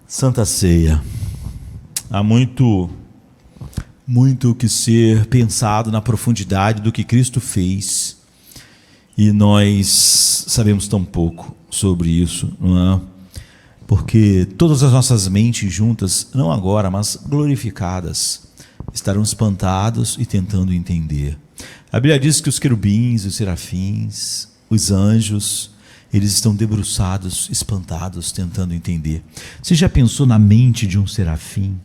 Santa Ceia. Há muito que ser pensado na profundidade do que Cristo fez, e nós sabemos tão pouco sobre isso, não é? Porque todas as nossas mentes juntas, não agora, mas glorificadas, estarão espantados e tentando entender. A Bíblia diz que os querubins, os serafins, os anjos, eles estão debruçados, espantados, tentando entender. Você já pensou na mente de um serafim?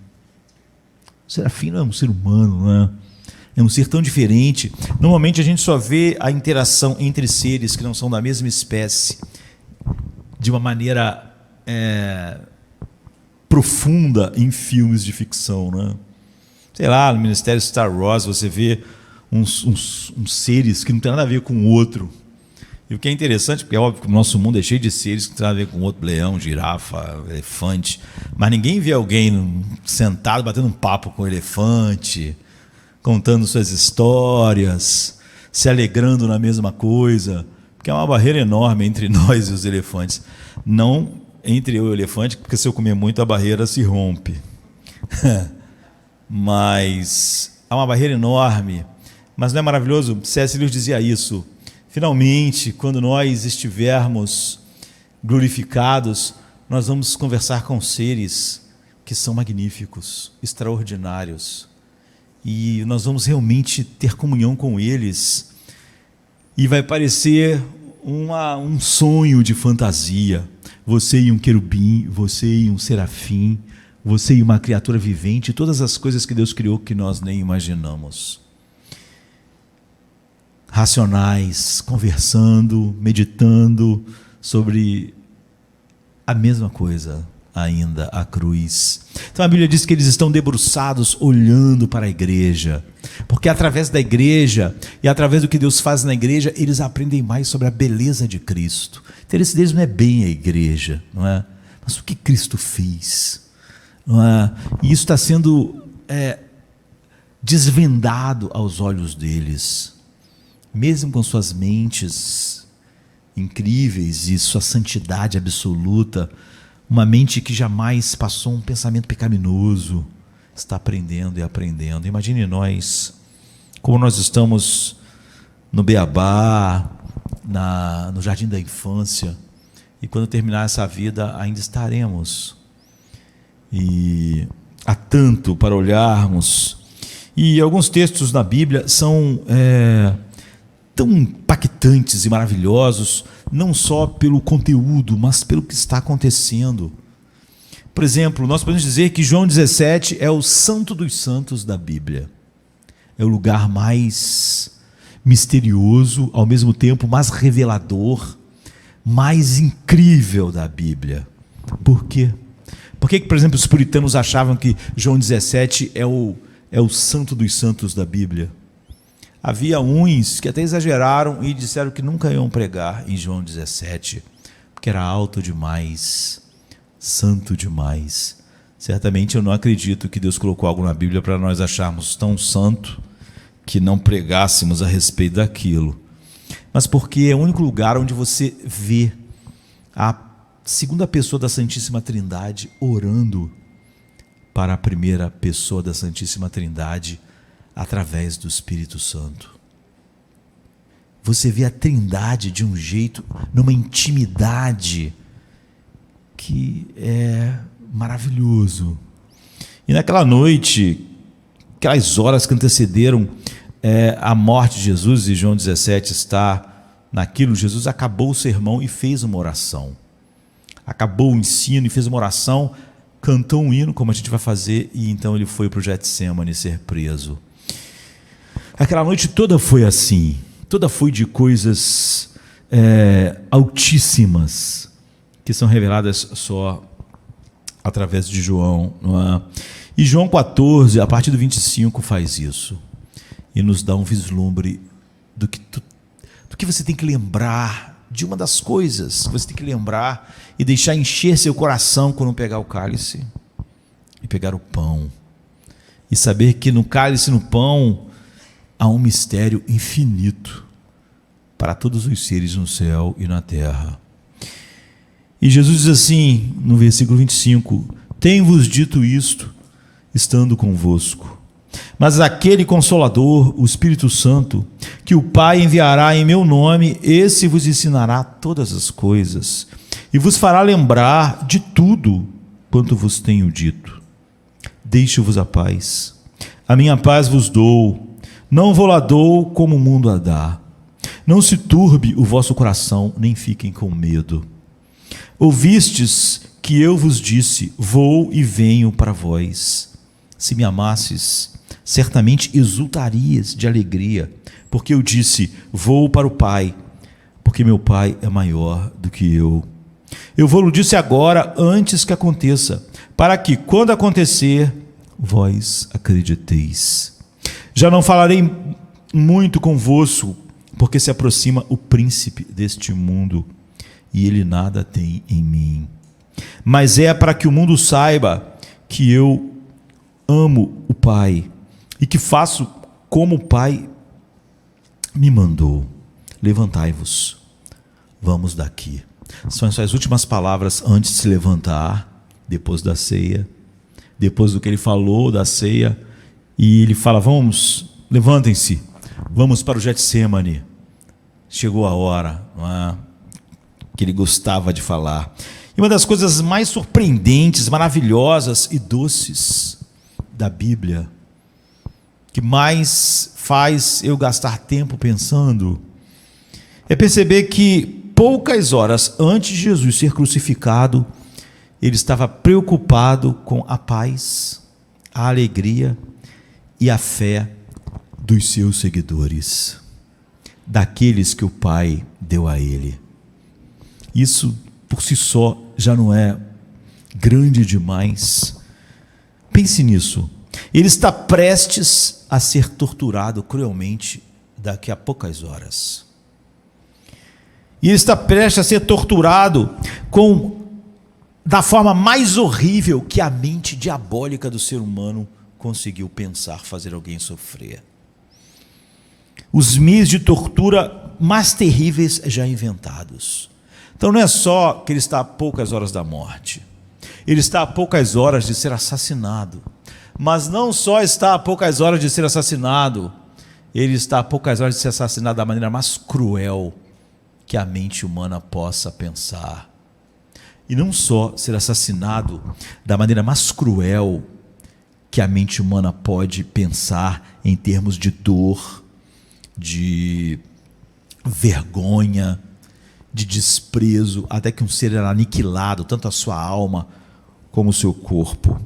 O serafim não é um ser humano, não é? É um ser tão diferente. Normalmente a gente só vê a interação entre seres que não são da mesma espécie de uma maneira profunda em filmes de ficção, né? Sei lá, no Ministério Star Wars você vê uns seres que não tem nada a ver com o outro. E o que é interessante, porque é óbvio que o nosso mundo é cheio de seres que não tem nada a ver com o outro, leão, girafa, elefante, mas ninguém vê alguém sentado batendo um papo com o elefante, contando suas histórias, se alegrando na mesma coisa, porque é uma barreira enorme entre nós e os elefantes. Não entre eu e o elefante, porque se eu comer muito a barreira se rompe. Mas há uma barreira enorme. Mas não é maravilhoso? C.S. Lewis dizia isso. Finalmente, quando nós estivermos glorificados, nós vamos conversar com seres que são magníficos, extraordinários. E nós vamos realmente ter comunhão com eles. E vai parecer um sonho de fantasia. Você e um querubim, você e um serafim, você e uma criatura vivente, todas as coisas que Deus criou que nós nem imaginamos. Racionais, conversando, meditando sobre a mesma coisa ainda, a cruz. Então a Bíblia diz que eles estão debruçados olhando para a igreja, porque através da igreja e através do que Deus faz na igreja, eles aprendem mais sobre a beleza de Cristo. O interesse deles não é bem a igreja, não é? Mas o que Cristo fez, não é? E isso está sendo desvendado aos olhos deles. Mesmo com suas mentes incríveis e sua santidade absoluta, uma mente que jamais passou um pensamento pecaminoso, está aprendendo e aprendendo. Imagine nós, como nós estamos no Beabá, no Jardim da Infância, e quando terminar essa vida ainda estaremos. E há tanto para olharmos. E alguns textos na Bíblia são tão impactantes e maravilhosos, não só pelo conteúdo, mas pelo que está acontecendo. Por exemplo, nós podemos dizer que João 17 é o santo dos santos da Bíblia. É o lugar mais misterioso, ao mesmo tempo mais revelador, mais incrível da Bíblia. Por quê? Por que, por exemplo, os puritanos achavam que João 17 é o santo dos santos da Bíblia? Havia uns que até exageraram e disseram que nunca iam pregar em João 17, porque era alto demais, santo demais. Certamente eu não acredito que Deus colocou algo na Bíblia para nós acharmos tão santo que não pregássemos a respeito daquilo. Mas porque é o único lugar onde você vê a segunda pessoa da Santíssima Trindade orando para a primeira pessoa da Santíssima Trindade, através do Espírito Santo. Você vê a Trindade de um jeito, numa intimidade que é maravilhoso. E naquela noite, aquelas horas que antecederam a morte de Jesus, e João 17 está naquilo, Jesus acabou o sermão e fez uma oração. Acabou o ensino e fez uma oração, cantou um hino, como a gente vai fazer, e então ele foi para o Getsêmani ser preso. Aquela noite toda foi assim, toda foi de coisas altíssimas, que são reveladas só através de João, não é? E João 14, a partir do 25, faz isso, e nos dá um vislumbre do que você tem que lembrar, de uma das coisas que você tem que lembrar e deixar encher seu coração quando pegar o cálice e pegar o pão, e saber que no cálice e no pão há um mistério infinito para todos os seres no céu e na terra. E Jesus diz assim, no versículo 25, Tenho-vos dito isto, estando convosco. Mas aquele Consolador, o Espírito Santo, que o Pai enviará em meu nome, esse vos ensinará todas as coisas, e vos fará lembrar de tudo quanto vos tenho dito. Deixo-vos a paz. A minha paz vos dou, não vou lá dou como o mundo a dá. Não se turbe o vosso coração, nem fiquem com medo. Ouvistes que eu vos disse, vou e venho para vós. Se me amasses, certamente exultarias de alegria, porque eu disse, vou para o Pai, porque meu Pai é maior do que eu. Eu vou-lo disse agora, antes que aconteça, para que, quando acontecer, vós acrediteis. Já não falarei muito convosco, porque se aproxima o príncipe deste mundo, e ele nada tem em mim. Mas é para que o mundo saiba que eu amo o Pai, e que faço como o Pai me mandou. Levantai-vos, vamos daqui. São as últimas palavras antes de se levantar, depois da ceia, depois do que ele falou da ceia, e ele fala, vamos, levantem-se, vamos para o Getsêmani. Chegou a hora, não é? Que ele gostava de falar. E uma das coisas mais surpreendentes, maravilhosas e doces da Bíblia, que mais faz eu gastar tempo pensando, é perceber que poucas horas antes de Jesus ser crucificado, ele estava preocupado com a paz, a alegria e a fé dos seus seguidores, daqueles que o Pai deu a ele. Isso por si só já não é grande demais. Pense nisso. Ele está prestes a ser torturado cruelmente daqui a poucas horas. E ele está prestes a ser torturado da forma mais horrível que a mente diabólica do ser humano conseguiu pensar fazer alguém sofrer. Os meios de tortura mais terríveis já inventados. Então não é só que ele está a poucas horas da morte, ele está a poucas horas de ser assassinado. Mas não só está a poucas horas de ser assassinado, ele está a poucas horas de ser assassinado da maneira mais cruel que a mente humana possa pensar. E não só ser assassinado da maneira mais cruel que a mente humana pode pensar em termos de dor, de vergonha, de desprezo, até que um ser era aniquilado, tanto a sua alma como o seu corpo.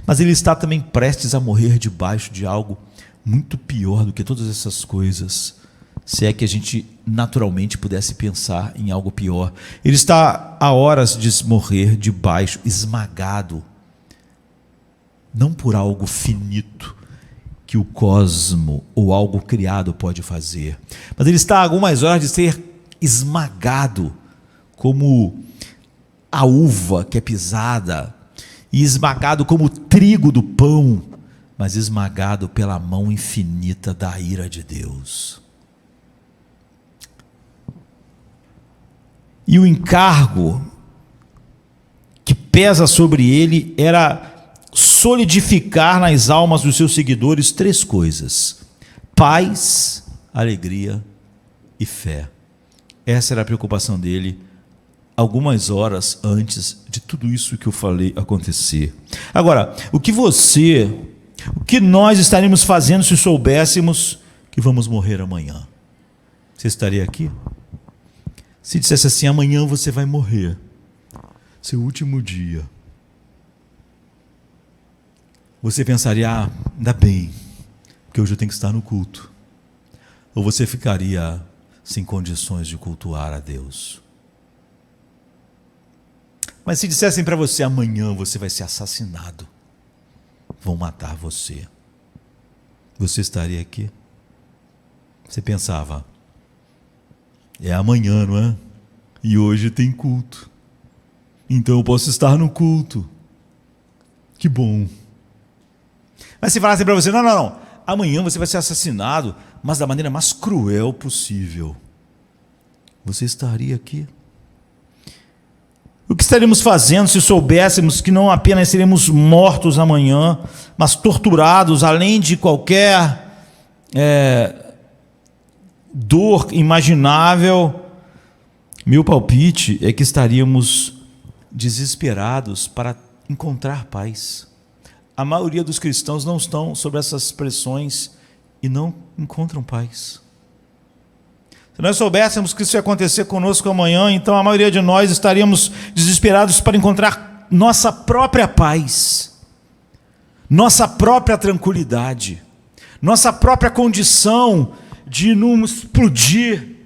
Mas ele está também prestes a morrer debaixo de algo muito pior do que todas essas coisas, se é que a gente naturalmente pudesse pensar em algo pior. Ele está a horas de morrer debaixo, esmagado, não por algo finito que o cosmo ou algo criado pode fazer, mas ele está a algumas horas de ser esmagado, como a uva que é pisada, e esmagado como o trigo do pão, mas esmagado pela mão infinita da ira de Deus. E o encargo que pesa sobre ele era solidificar nas almas dos seus seguidores 3 coisas: paz, alegria e fé. Essa era a preocupação dele algumas horas antes de tudo isso que eu falei acontecer. Agora, o que nós estaríamos fazendo se soubéssemos que vamos morrer amanhã? Você estaria aqui? Se dissesse assim, amanhã você vai morrer, seu último dia, você pensaria, ainda bem, porque hoje eu tenho que estar no culto. Ou você ficaria sem condições de cultuar a Deus? Mas se dissessem para você, amanhã você vai ser assassinado, vão matar você, você estaria aqui? Você pensava, é amanhã, não é? E hoje tem culto, então eu posso estar no culto, que bom. Mas se falassem para você, não, amanhã você vai ser assassinado, mas da maneira mais cruel possível, você estaria aqui? O que estaríamos fazendo se soubéssemos que não apenas seremos mortos amanhã, mas torturados, além de qualquer dor imaginável? Meu palpite é que estaríamos desesperados para encontrar paz. A maioria dos cristãos não estão sob essas pressões e não encontram paz. Se nós soubéssemos que isso ia acontecer conosco amanhã, então a maioria de nós estaríamos desesperados para encontrar nossa própria paz, nossa própria tranquilidade, nossa própria condição de não explodir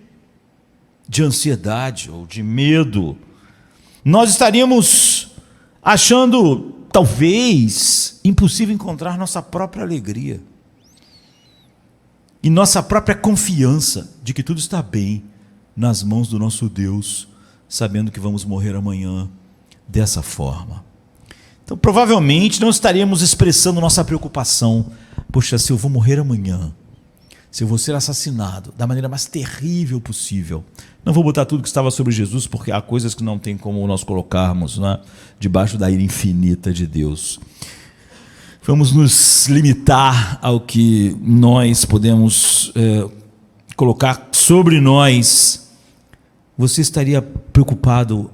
de ansiedade ou de medo. Nós estaríamos achando, talvez, impossível encontrar nossa própria alegria e nossa própria confiança de que tudo está bem nas mãos do nosso Deus, sabendo que vamos morrer amanhã dessa forma. Então, provavelmente, não estaríamos expressando nossa preocupação. Poxa, se eu vou morrer amanhã, se eu vou ser assassinado da maneira mais terrível possível. Não vou botar tudo que estava sobre Jesus, porque há coisas que não tem como nós colocarmos, né, debaixo da ira infinita de Deus. Vamos nos limitar ao que nós podemos colocar sobre nós. Você estaria preocupado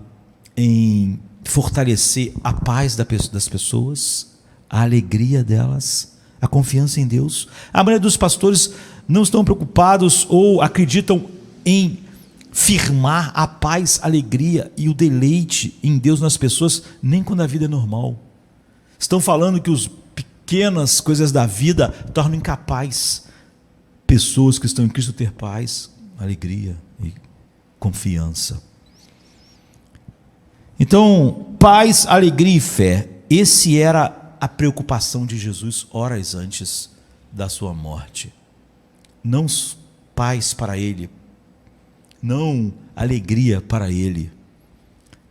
em fortalecer a paz das pessoas, a alegria delas, a confiança em Deus? A maioria dos pastores não estão preocupados ou acreditam em firmar a paz, a alegria e o deleite em Deus nas pessoas, nem quando a vida é normal. Estão falando que as pequenas coisas da vida tornam incapaz pessoas que estão em Cristo ter paz, alegria e confiança. Então, paz, alegria e fé, esse era a preocupação de Jesus horas antes da sua morte. Não paz para ele, não alegria para ele,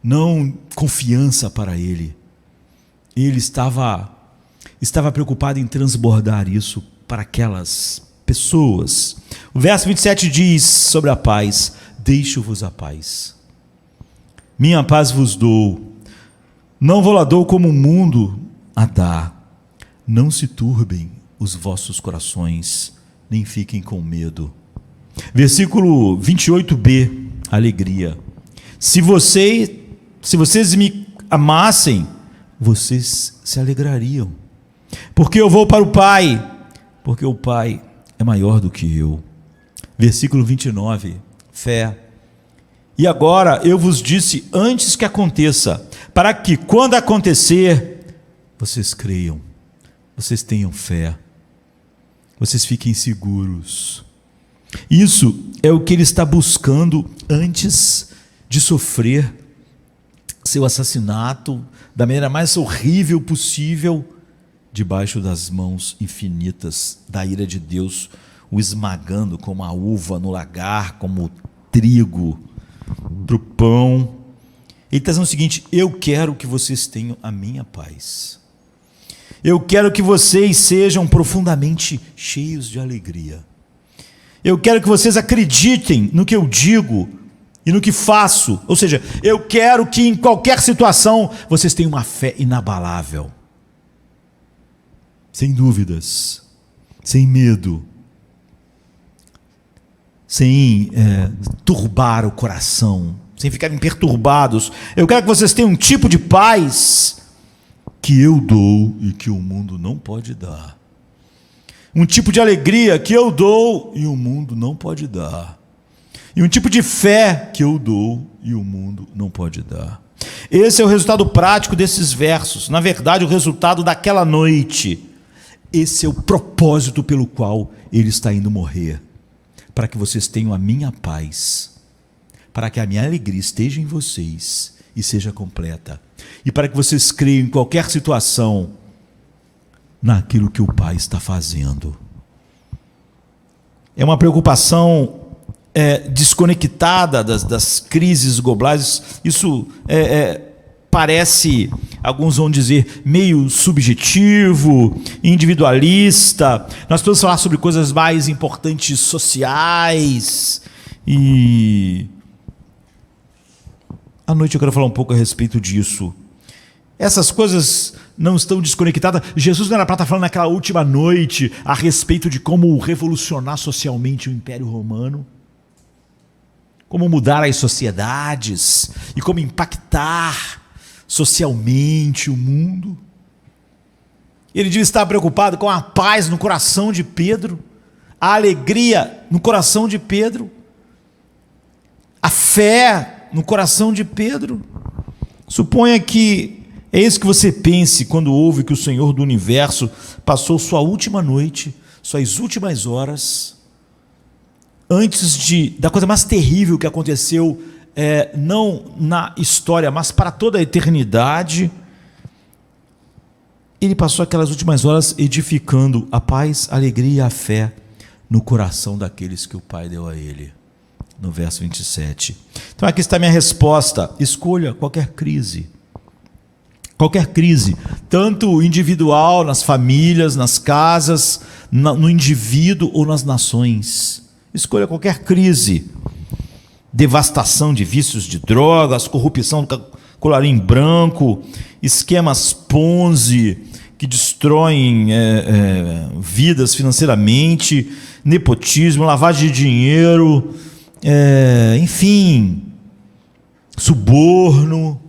não confiança para ele. Ele estava preocupado em transbordar isso para aquelas pessoas. O verso 27 diz sobre a paz: deixo-vos a paz, minha paz vos dou, não vou lá dou como o mundo a dá. Não se turbem os vossos corações, nem fiquem com medo. Versículo 28b, alegria. Se vocês me amassem, vocês se alegrariam, porque eu vou para o Pai, porque o Pai é maior do que eu. Versículo 29, fé. E agora eu vos disse antes que aconteça, para que quando acontecer, vocês creiam, vocês tenham fé, vocês fiquem seguros. Isso é o que ele está buscando antes de sofrer seu assassinato da maneira mais horrível possível, debaixo das mãos infinitas da ira de Deus, o esmagando como a uva no lagar, como o trigo para o pão. Ele está dizendo o seguinte: eu quero que vocês tenham a minha paz, eu quero que vocês sejam profundamente cheios de alegria, eu quero que vocês acreditem no que eu digo e no que faço, ou seja, eu quero que em qualquer situação vocês tenham uma fé inabalável, sem dúvidas, sem medo, sem turbar o coração, sem ficarem perturbados. Eu quero que vocês tenham um tipo de paz que eu dou e que o mundo não pode dar, um tipo de alegria que eu dou e o mundo não pode dar, e um tipo de fé que eu dou e o mundo não pode dar. Esse é o resultado prático desses versos, na verdade o resultado daquela noite. Esse é o propósito pelo qual ele está indo morrer, para que vocês tenham a minha paz, para que a minha alegria esteja em vocês e seja completa, e para que vocês creiam em qualquer situação naquilo que o Pai está fazendo. É uma preocupação desconectada das crises globais. Isso parece, alguns vão dizer, meio subjetivo, individualista. Nós podemos falar sobre coisas mais importantes sociais e À noite eu quero falar um pouco a respeito disso. Essas coisas não estão desconectadas. Jesus não era para estar falando naquela última noite a respeito de como revolucionar socialmente o Império Romano, como mudar as sociedades e como impactar socialmente o mundo. Ele devia estar preocupado com a paz no coração de Pedro, a alegria no coração de Pedro, a fé no coração de Pedro. Suponha que é isso que você pense quando ouve que o Senhor do Universo passou sua última noite, suas últimas horas, antes da coisa mais terrível que aconteceu, não na história, mas para toda a eternidade. Ele passou aquelas últimas horas edificando a paz, a alegria e a fé no coração daqueles que o Pai deu a ele. No verso 27. Então aqui está a minha resposta. Escolha qualquer crise. Qualquer crise, tanto individual, nas famílias, nas casas, no indivíduo ou nas nações. Escolha qualquer crise. Devastação de vícios de drogas, corrupção do colarinho branco, esquemas Ponzi que destroem vidas financeiramente, nepotismo, lavagem de dinheiro, enfim, suborno.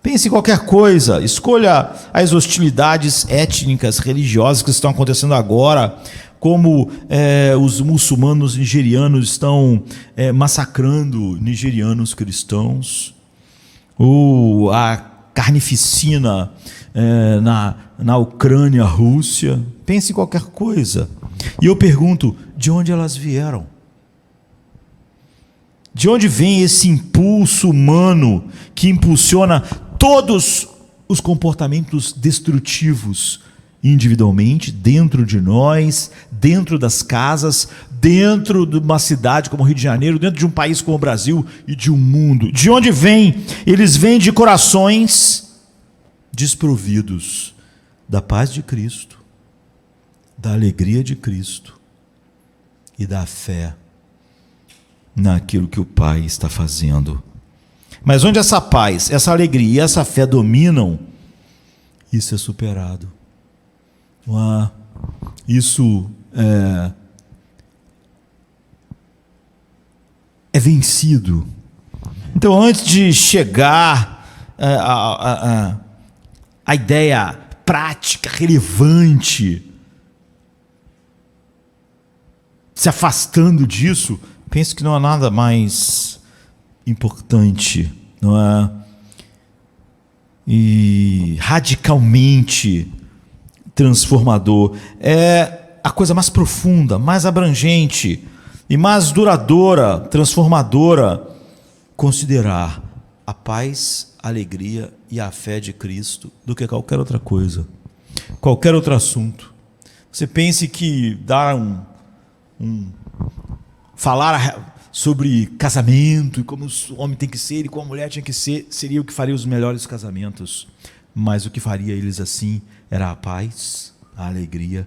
Pense em qualquer coisa. Escolha as hostilidades étnicas, religiosas que estão acontecendo agora, como os muçulmanos nigerianos estão massacrando nigerianos cristãos, ou a carnificina na Ucrânia, Rússia. Pense em qualquer coisa. E eu pergunto, de onde elas vieram? De onde vem esse impulso humano que impulsiona todos os comportamentos destrutivos individualmente, dentro de nós, dentro das casas, dentro de uma cidade como o Rio de Janeiro, dentro de um país como o Brasil e de um mundo? De onde vem? Eles vêm de corações desprovidos da paz de Cristo, da alegria de Cristo e da fé naquilo que o Pai está fazendo. Mas onde essa paz, essa alegria e essa fé dominam, isso é superado. Isso é vencido. Então, antes de chegar a ideia prática, relevante, se afastando disso, penso que não há nada mais importante, não é? E radicalmente transformador. É a coisa mais profunda, mais abrangente e mais duradoura, transformadora, considerar a paz, a alegria e a fé de Cristo do que qualquer outra coisa, qualquer outro assunto. Você pense que dar falar sobre casamento e como o homem tem que ser e como a mulher tinha que ser, seria o que faria os melhores casamentos. Mas o que faria eles assim era a paz, a alegria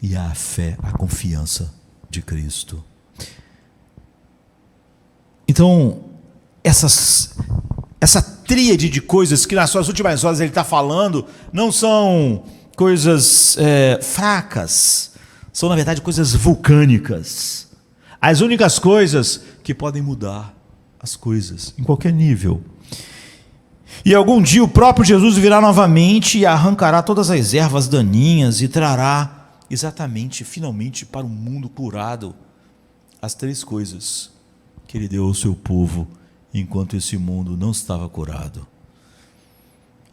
e a fé, a confiança de Cristo. Então, essa tríade de coisas que nas suas últimas horas ele está falando não são coisas fracas, são na verdade coisas vulcânicas. As únicas coisas que podem mudar as coisas, em qualquer nível. E algum dia o próprio Jesus virá novamente e arrancará todas as ervas daninhas e trará exatamente, finalmente, para o mundo curado, as três coisas que ele deu ao seu povo, enquanto esse mundo não estava curado.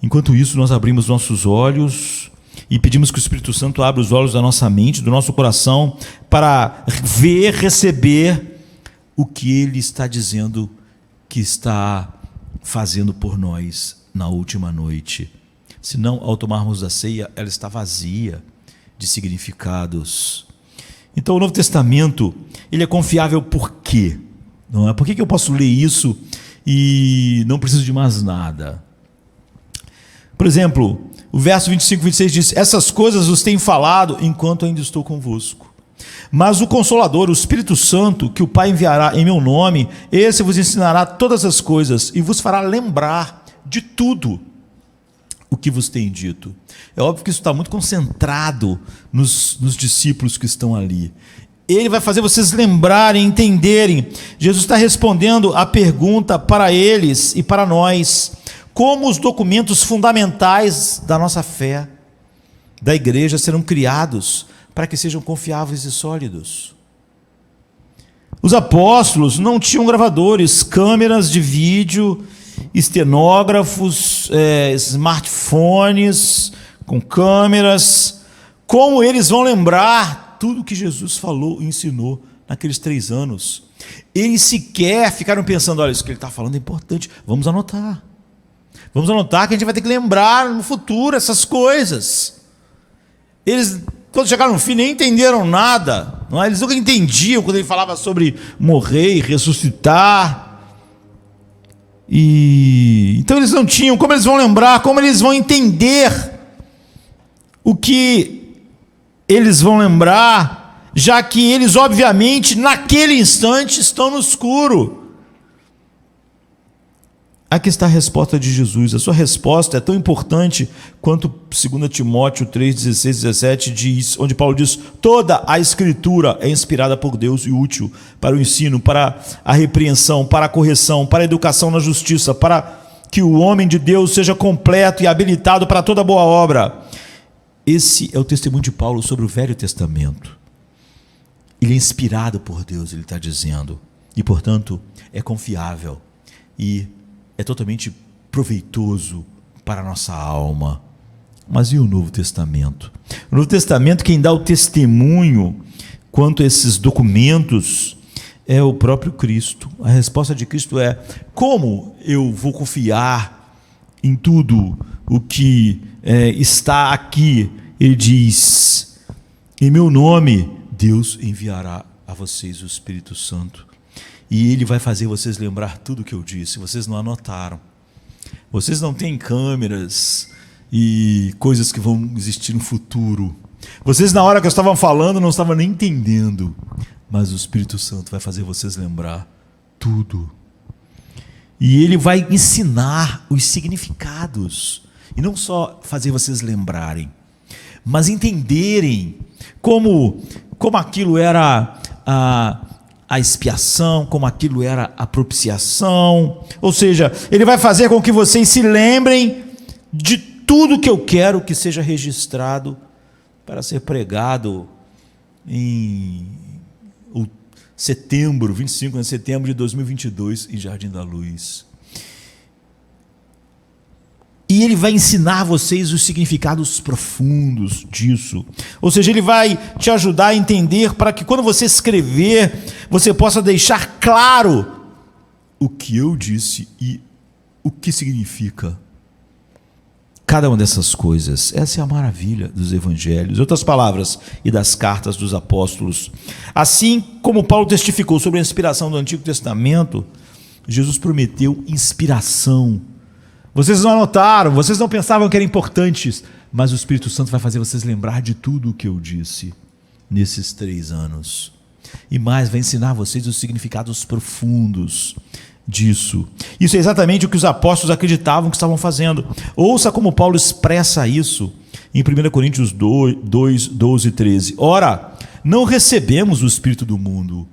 Enquanto isso, nós abrimos nossos olhos e pedimos que o Espírito Santo abra os olhos da nossa mente, do nosso coração, para ver, receber o que Ele está dizendo que está fazendo por nós na última noite. Senão, ao tomarmos a ceia, ela está vazia de significados. Então, o Novo Testamento, ele é confiável por quê? Não é? Por que eu posso ler isso e não preciso de mais nada? Por exemplo, o verso 25 e 26 diz: essas coisas os tenho falado enquanto ainda estou convosco. Mas o Consolador, o Espírito Santo, que o Pai enviará em meu nome, esse vos ensinará todas as coisas e vos fará lembrar de tudo o que vos tem dito. É óbvio que isso está muito concentrado nos discípulos que estão ali. Ele vai fazer vocês lembrarem, entenderem. Jesus está respondendo a pergunta para eles e para nós: como os documentos fundamentais da nossa fé, da igreja, serão criados para que sejam confiáveis e sólidos. Os apóstolos não tinham gravadores, câmeras de vídeo, estenógrafos, smartphones com câmeras. Como eles vão lembrar tudo que Jesus falou e ensinou naqueles 3 anos? Eles sequer ficaram pensando: olha, isso que ele está falando é importante, vamos anotar. Vamos anotar que a gente vai ter que lembrar no futuro essas coisas. Eles, quando chegaram no fim, nem entenderam nada. Não é? Eles nunca entendiam quando ele falava sobre morrer e ressuscitar. Então eles não tinham. Como eles vão lembrar? Como eles vão entender o que eles vão lembrar, já que eles, obviamente, naquele instante estão no escuro? Aqui está a resposta de Jesus. A sua resposta é tão importante quanto 2 Timóteo 3, 16, 17 diz, onde Paulo diz: toda a Escritura é inspirada por Deus e útil para o ensino, para a repreensão, para a correção, para a educação na justiça, para que o homem de Deus seja completo e habilitado para toda boa obra. Esse é o testemunho de Paulo sobre o Velho Testamento. Ele é inspirado por Deus, ele está dizendo, e portanto é confiável e é totalmente proveitoso para a nossa alma. Mas e o Novo Testamento? O Novo Testamento, quem dá o testemunho quanto a esses documentos é o próprio Cristo. A resposta de Cristo é: como eu vou confiar em tudo o que está aqui? Ele diz: em meu nome Deus enviará a vocês o Espírito Santo. E ele vai fazer vocês lembrar tudo o que eu disse. Vocês não anotaram. Vocês não têm câmeras e coisas que vão existir no futuro. Vocês, na hora que eu estava falando, não estavam nem entendendo. Mas o Espírito Santo vai fazer vocês lembrar tudo. E ele vai ensinar os significados. E não só fazer vocês lembrarem, mas entenderem como aquilo era a expiação, como aquilo era a propiciação. Ou seja, ele vai fazer com que vocês se lembrem de tudo que eu quero que seja registrado para ser pregado em setembro, 25 de setembro de 2022, em Jardim da Luz. E ele vai ensinar vocês os significados profundos disso. Ou seja, ele vai te ajudar a entender, para que quando você escrever, você possa deixar claro o que eu disse e o que significa cada uma dessas coisas. Essa é a maravilha dos evangelhos, em outras palavras, e das cartas dos apóstolos. Assim como Paulo testificou sobre a inspiração do Antigo Testamento, Jesus prometeu inspiração. Vocês não anotaram, vocês não pensavam que eram importantes, mas o Espírito Santo vai fazer vocês lembrar de tudo o que eu disse nesses 3 anos. E mais, vai ensinar vocês os significados profundos disso. Isso é exatamente o que os apóstolos acreditavam que estavam fazendo. Ouça como Paulo expressa isso em 1 Coríntios 2, 12 e 13. Ora, não recebemos o Espírito do mundo,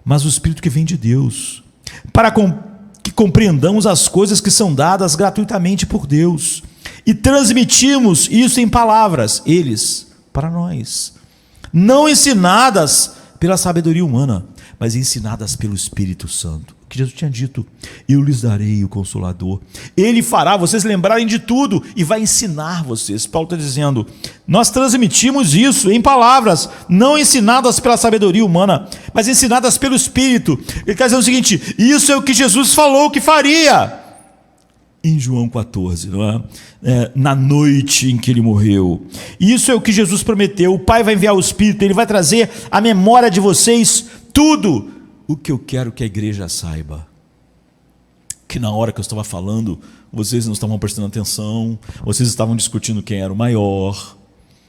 mas o Espírito que vem de Deus, para que compreendamos as coisas que são dadas gratuitamente por Deus, e transmitimos isso em palavras, eles, para nós, não ensinadas pela sabedoria humana, mas ensinadas pelo Espírito Santo. O que Jesus tinha dito: eu lhes darei o Consolador, ele fará vocês lembrarem de tudo e vai ensinar vocês. Paulo está dizendo: nós transmitimos isso em palavras, não ensinadas pela sabedoria humana, mas ensinadas pelo Espírito. Ele está dizendo o seguinte: isso é o que Jesus falou que faria em João 14, não é? Na noite em que ele morreu. Isso é o que Jesus prometeu. O Pai vai enviar o Espírito, ele vai trazer à memória de vocês tudo o que eu quero que a igreja saiba. Que na hora que eu estava falando, vocês não estavam prestando atenção, vocês estavam discutindo quem era o maior,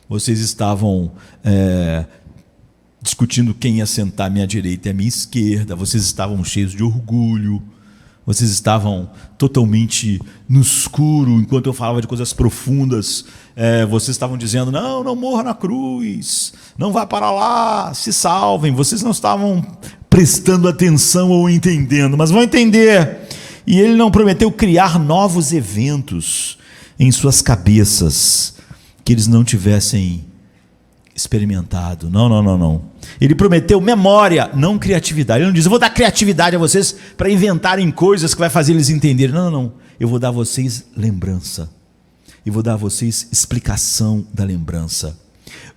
vocês estavam discutindo quem ia sentar à minha direita e à minha esquerda. Vocês estavam cheios de orgulho. Vocês estavam totalmente no escuro enquanto eu falava de coisas profundas. Vocês estavam dizendo, não morra na cruz, não vá para lá, se salvem. Vocês não estavam prestando atenção ou entendendo, mas vão entender. E ele não prometeu criar novos eventos em suas cabeças que eles não tivessem experimentado. Não. Ele prometeu memória, não criatividade. Ele não diz, eu vou dar criatividade a vocês para inventarem coisas que vai fazer eles entenderem. Não. Eu vou dar a vocês lembrança. Eu vou dar a vocês explicação da lembrança.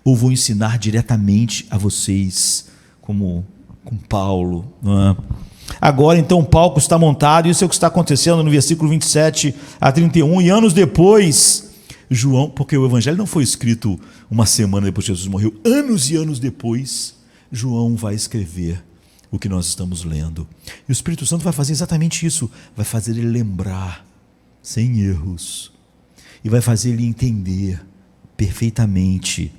Ou vou ensinar diretamente a vocês, como com Paulo. Não é? Agora, então, o palco está montado. Isso é o que está acontecendo no versículo 27 a 31. E anos depois, João, porque o evangelho não foi escrito uma semana depois que Jesus morreu, anos e anos depois, João vai escrever o que nós estamos lendo. E o Espírito Santo vai fazer exatamente isso, vai fazer ele lembrar, sem erros, e vai fazer ele entender perfeitamente.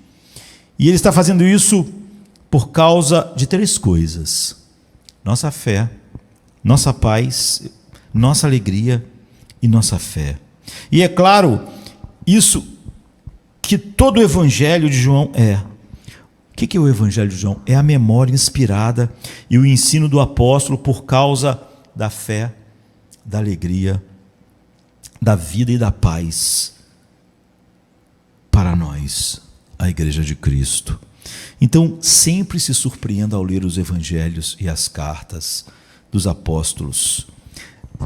E ele está fazendo isso por causa de 3 coisas: nossa fé, nossa paz, nossa alegria e nossa fé. E é claro, isso que todo o evangelho de João é. O que é o evangelho de João? É a memória inspirada e o ensino do apóstolo por causa da fé, da alegria, da vida e da paz para nós, a Igreja de Cristo. Então, sempre se surpreenda ao ler os evangelhos e as cartas dos apóstolos.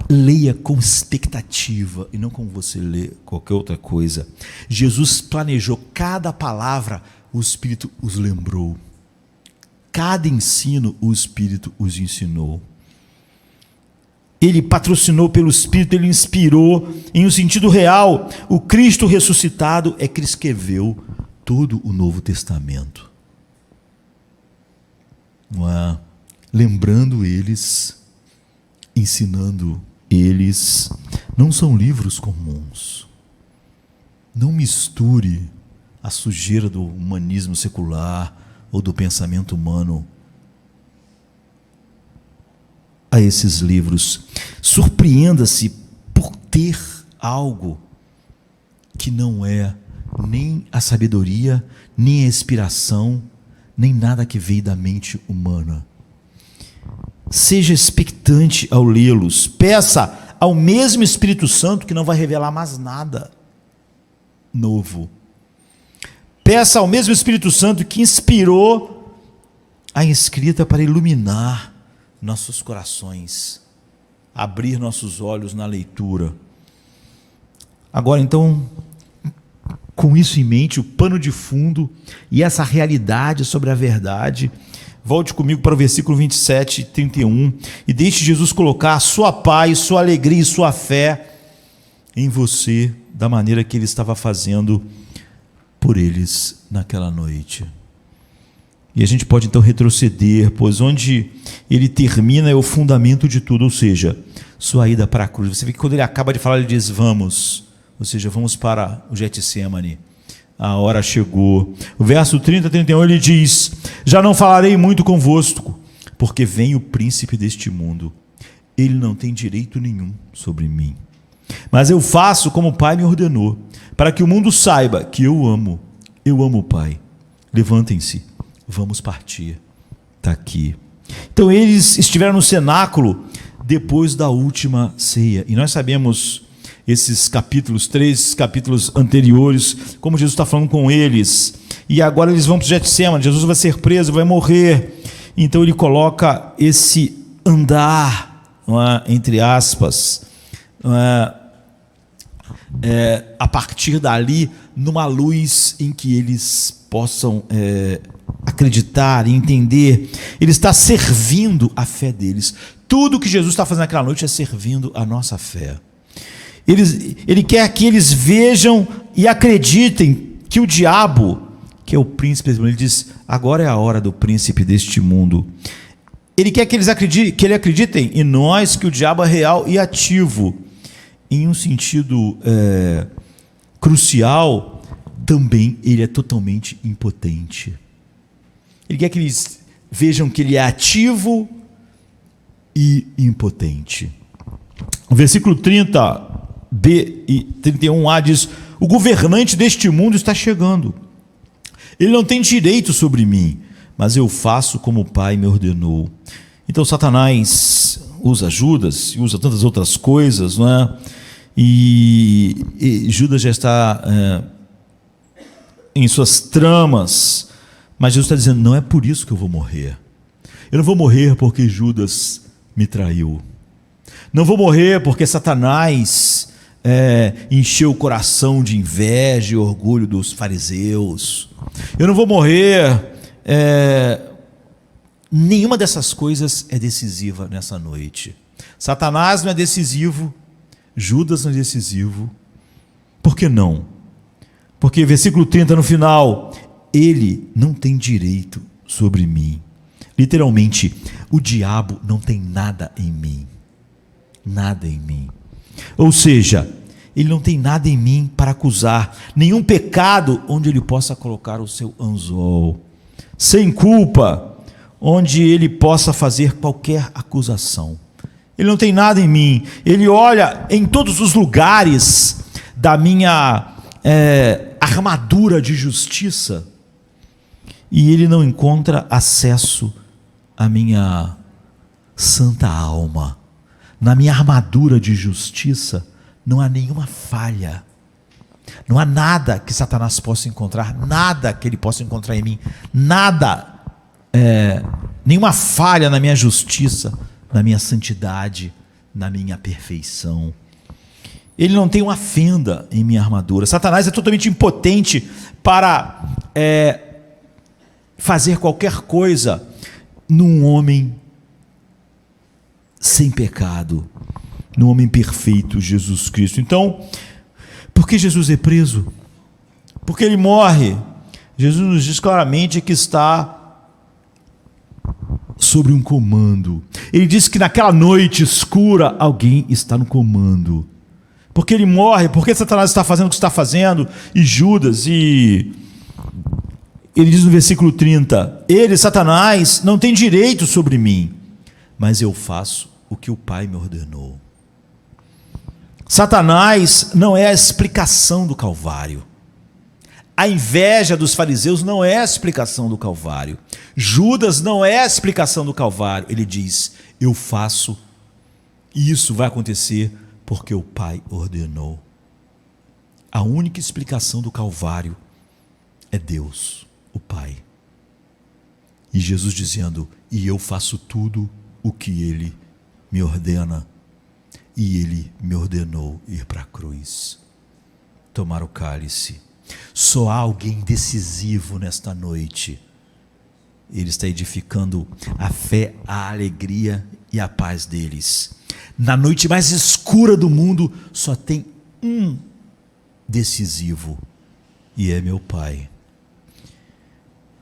Leia com expectativa e não como você lê qualquer outra coisa. Jesus planejou cada palavra, o Espírito os lembrou. Cada ensino, o Espírito os ensinou. Ele patrocinou pelo Espírito, ele inspirou em um sentido real. O Cristo ressuscitado é que escreveu todo o Novo Testamento. Não é? Lembrando eles, ensinando eles. Não são livros comuns. Não misture a sujeira do humanismo secular ou do pensamento humano a esses livros. Surpreenda-se por ter algo que não é nem a sabedoria, nem a inspiração, nem nada que veio da mente humana. Seja expectante ao lê-los. Peça ao mesmo Espírito Santo, que não vai revelar mais nada novo. Peça ao mesmo Espírito Santo que inspirou a escrita para iluminar nossos corações, abrir nossos olhos na leitura. Agora, então, com isso em mente, o pano de fundo e essa realidade sobre a verdade, volte comigo para o versículo 27 e 31 e deixe Jesus colocar a sua paz, sua alegria e sua fé em você, da maneira que ele estava fazendo por eles naquela noite. E a gente pode então retroceder, pois onde ele termina é o fundamento de tudo, ou seja, sua ida para a cruz. Você vê que quando ele acaba de falar, ele diz, vamos, ou seja, vamos para o Getsêmani, a hora chegou. O verso 30 a 31 ele diz, já não falarei muito convosco, porque vem o príncipe deste mundo, ele não tem direito nenhum sobre mim, mas eu faço como o Pai me ordenou, para que o mundo saiba que eu amo o Pai. Levantem-se, vamos partir daqui. Então eles estiveram no cenáculo depois da última ceia, e nós sabemos esses capítulos, 3 capítulos anteriores, como Jesus está falando com eles, e agora eles vão para o Getsêmani, Jesus vai ser preso, vai morrer, então ele coloca esse andar, não é, entre aspas, não é, a partir dali, numa luz em que eles possam acreditar e entender. Ele está servindo a fé deles. Tudo que Jesus está fazendo naquela noite é servindo a nossa fé. Ele quer que eles vejam e acreditem que o diabo, que é o príncipe deste mundo, ele diz, agora é a hora do príncipe deste mundo. Ele quer que eles acreditem em nós, que o diabo é real e ativo. Em um sentido crucial, também ele é totalmente impotente. Ele quer que eles vejam que ele é ativo e impotente. O versículo 30b e 31a diz: o governante deste mundo está chegando. Ele não tem direito sobre mim, mas eu faço como o Pai me ordenou. Então Satanás usa Judas, usa tantas outras coisas, não é? E Judas já está em suas tramas, mas Jesus está dizendo: não é por isso que eu vou morrer. Eu não vou morrer porque Judas me traiu. Não vou morrer porque Satanás encheu o coração de inveja e orgulho dos fariseus. Eu não vou morrer. Nenhuma dessas coisas é decisiva nessa noite. Satanás não é decisivo, Judas não é decisivo. Por que não? Porque versículo 30 no final: ele não tem direito sobre mim. Literalmente, o diabo não tem nada em mim. Nada em mim. Ou seja, ele não tem nada em mim para acusar, nenhum pecado onde ele possa colocar o seu anzol, sem culpa, onde ele possa fazer qualquer acusação. Ele não tem nada em mim. Ele olha em todos os lugares da minha armadura de justiça e ele não encontra acesso à minha santa alma. Na minha armadura de justiça não há nenhuma falha, não há nada que Satanás possa encontrar, nada que ele possa encontrar em mim, nada, nenhuma falha na minha justiça, na minha santidade, na minha perfeição. Ele não tem uma fenda em minha armadura. Satanás é totalmente impotente para fazer qualquer coisa num homem sem pecado, no homem perfeito, Jesus Cristo. Então, por que Jesus é preso? Porque ele morre. Jesus nos diz claramente que está sobre um comando. Ele diz que naquela noite escura alguém está no comando. Porque ele morre, porque Satanás está fazendo o que está fazendo, e Judas, e ele diz no versículo 30, ele, Satanás, não tem direito sobre mim, mas eu faço o que o Pai me ordenou. Satanás não é a explicação do Calvário. A inveja dos fariseus não é a explicação do Calvário. Judas não é a explicação do Calvário. Ele diz: eu faço, e isso vai acontecer porque o Pai ordenou. A única explicação do Calvário é Deus, o Pai. E Jesus dizendo: e eu faço tudo o que Ele me ordena. E Ele me ordenou ir para a cruz, tomar o cálice. Só há alguém decisivo nesta noite. Ele está edificando a fé, a alegria e a paz deles. Na noite mais escura do mundo, só tem um decisivo, e é meu Pai.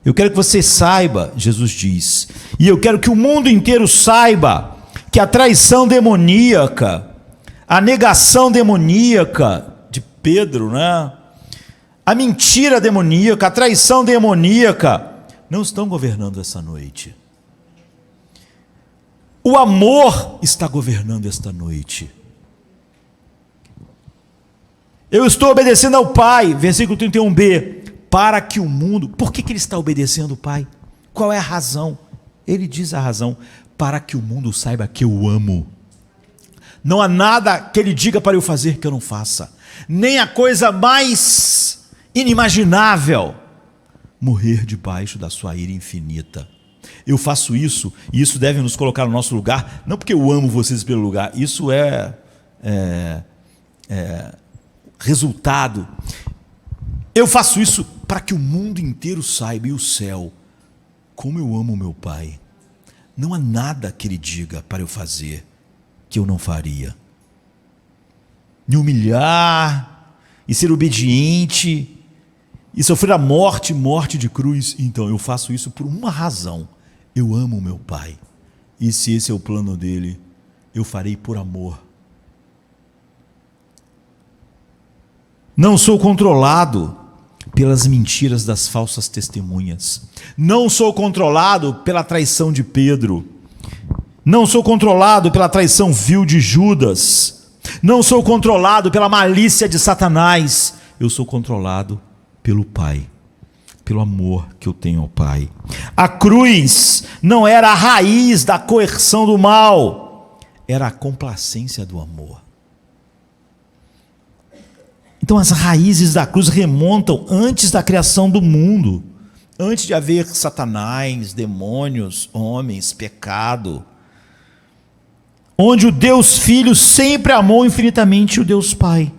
Eu quero que você saiba, Jesus diz, e eu quero que o mundo inteiro saiba, que a traição demoníaca, a negação demoníaca de Pedro, né? A mentira demoníaca, a traição demoníaca, não estão governando essa noite. O amor está governando esta noite. Eu estou obedecendo ao Pai, versículo 31b, para que o mundo... Por que ele está obedecendo o Pai? Qual é a razão? Ele diz a razão: para que o mundo saiba que eu amo. Não há nada que ele diga para eu fazer que eu não faça. Nem a coisa mais inimaginável, morrer debaixo da sua ira infinita. Eu faço isso, e isso deve nos colocar no nosso lugar, não porque eu amo vocês pelo lugar, isso é resultado. Eu faço isso para que o mundo inteiro saiba, e o céu, como eu amo meu Pai. Não há nada que ele diga para eu fazer que eu não faria. Me humilhar, e ser obediente, e sofrer a morte de cruz. Então eu faço isso por uma razão: eu amo meu Pai, e se esse é o plano dele, eu farei por amor. Não sou controlado pelas mentiras das falsas testemunhas. Não sou controlado pela traição de Pedro. Não sou controlado pela traição vil de Judas. Não sou controlado pela malícia de Satanás. Eu sou controlado pelo Pai, pelo amor que eu tenho ao Pai. A cruz não era a raiz da coerção do mal, era a complacência do amor. Então as raízes da cruz remontam antes da criação do mundo, antes de haver Satanás, demônios, homens, pecado, onde o Deus Filho sempre amou infinitamente o Deus Pai.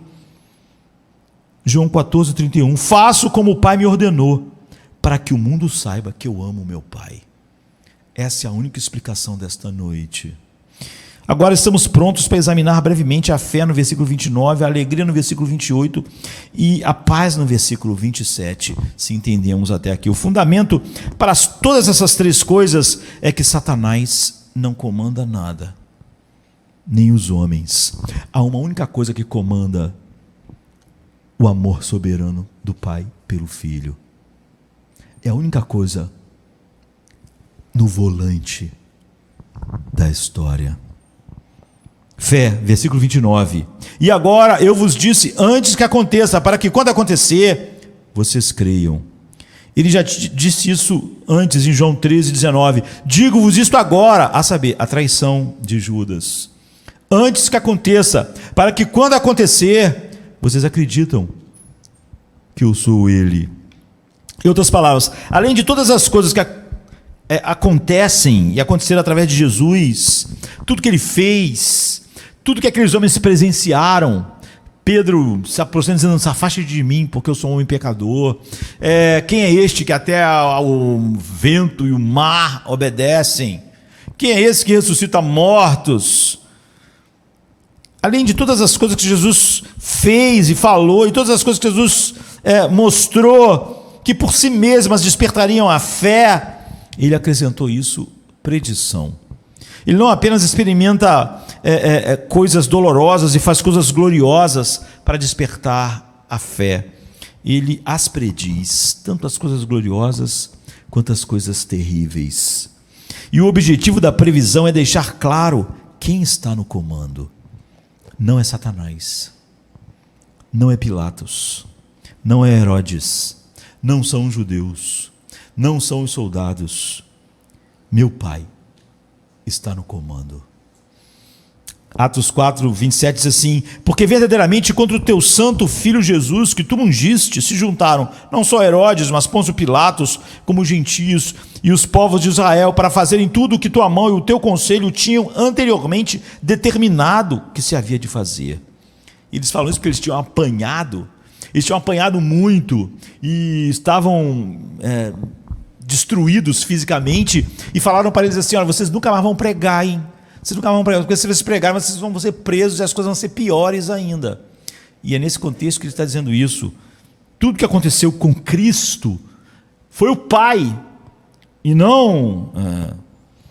João 14:31, faço como o Pai me ordenou, para que o mundo saiba que eu amo meu Pai. Essa é a única explicação desta noite. Agora estamos prontos para examinar brevemente a fé no versículo 29, a alegria no versículo 28 e a paz no versículo 27, se entendemos até aqui. O fundamento para todas essas três coisas é que Satanás não comanda nada, nem os homens. Há uma única coisa que comanda: o amor soberano do Pai pelo Filho. É a única coisa no volante da história. Fé, versículo 29. E agora eu vos disse antes que aconteça, para que quando acontecer, vocês creiam. Ele já disse isso antes em João 13:19. Digo-vos isto agora, a saber, a traição de Judas. Antes que aconteça, para que quando acontecer, vocês acreditam que eu sou ele. Em outras palavras, além de todas as coisas que acontecem e aconteceram através de Jesus, tudo que ele fez, tudo que aqueles homens presenciaram, Pedro se aproxima dizendo: se afaste de mim, porque eu sou um homem pecador. Quem é este que até o vento e o mar obedecem? Quem é esse que ressuscita mortos? Além de todas as coisas que Jesus fez e falou, e todas as coisas que Jesus mostrou, que por si mesmas despertariam a fé, ele acrescentou isso: predição. Ele não apenas experimenta coisas dolorosas e faz coisas gloriosas para despertar a fé. Ele as prediz, tanto as coisas gloriosas quanto as coisas terríveis. E o objetivo da previsão é deixar claro quem está no comando. Não é Satanás, não é Pilatos, não é Herodes, não são os judeus, não são os soldados. Meu Pai está no comando. Atos 4:27 diz assim: porque verdadeiramente contra o teu santo filho Jesus, que tu ungiste, se juntaram não só Herodes, mas Pôncio Pilatos, como os gentios e os povos de Israel, para fazerem tudo o que tua mão e o teu conselho tinham anteriormente determinado que se havia de fazer. Eles falam isso porque eles tinham apanhado muito e estavam destruídos fisicamente, e falaram para eles assim: olha, vocês nunca mais vão pregar, hein? Vocês nunca vão pregar, porque se vocês pregarem, vocês vão ser presos e as coisas vão ser piores ainda. E é nesse contexto que ele está dizendo isso. Tudo que aconteceu com Cristo foi o Pai, e não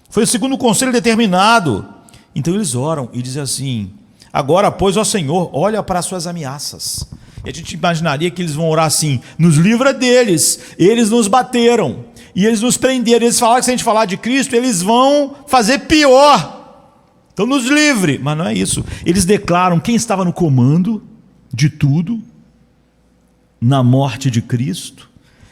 foi o segundo conselho determinado. Então eles oram e dizem assim: agora, pois, ó Senhor, olha para as suas ameaças. E a gente imaginaria que eles vão orar assim: nos livra deles, eles nos bateram, e eles nos prenderam, eles falaram que se a gente falar de Cristo, eles vão fazer pior. Então nos livre. Mas não é isso. Eles declaram quem estava no comando de tudo, na morte de Cristo.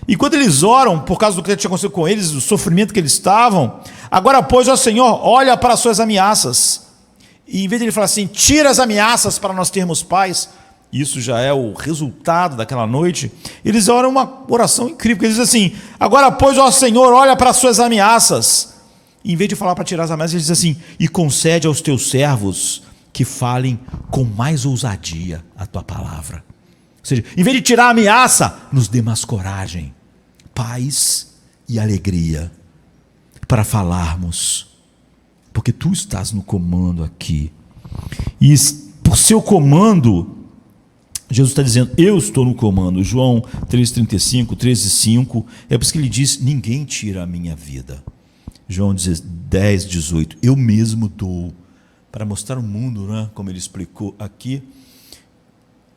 E quando eles oram, por causa do que tinha acontecido com eles, o sofrimento que eles estavam, agora, pois, ó Senhor, olha para as suas ameaças. E em vez de ele falar assim: tira as ameaças para nós termos paz, isso já é o resultado daquela noite, eles oram uma oração incrível, porque eles dizem assim: agora, pois, ó Senhor, olha para as suas ameaças. E em vez de falar para tirar as ameaças, eles dizem assim: e concede aos teus servos que falem com mais ousadia a tua palavra. Ou seja, em vez de tirar a ameaça, nos dê mais coragem, paz e alegria para falarmos, porque tu estás no comando aqui. E por seu comando, Jesus está dizendo: eu estou no comando. João 3,35, 13,5, é por isso que ele diz: ninguém tira a minha vida. João 10,18, eu mesmo dou, para mostrar ao mundo, né, como ele explicou aqui,